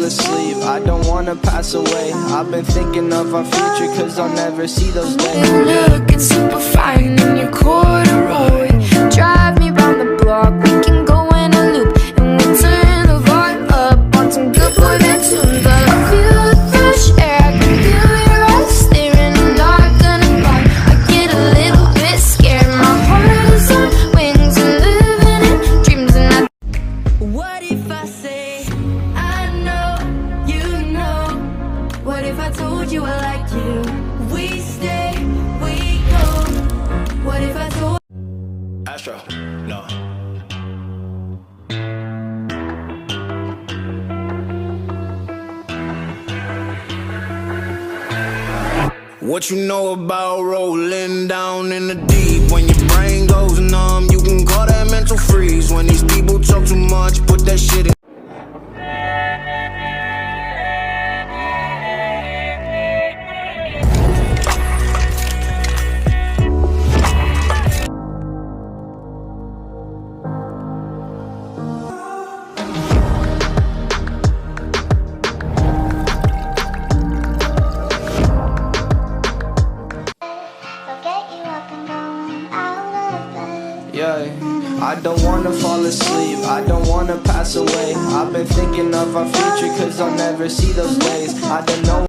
fall asleep, I don't wanna pass away. I've been thinking of our future, cause I'll never see those days. You're looking super fine in your corduroy. Drive me round the block, we can go in a loop, and we'll turn the vibe up on some good boy band tunes. But I feel the fresh air, I can feel your eyes staring, and I'm gonna fly. I get a little bit scared, my heart is on wings and living in dreams. And I what if I say I know, you know? What if I told you I like you? We stay, we go. What if I told Astro, no. What you know about rolling down in the deep? When your brain goes numb, you can call that mental freeze. When these people talk too much, put that shit in. Yeah, I don't wanna fall asleep, I don't wanna pass away. I've been thinking of our future, cause I'll never see those days. I don't know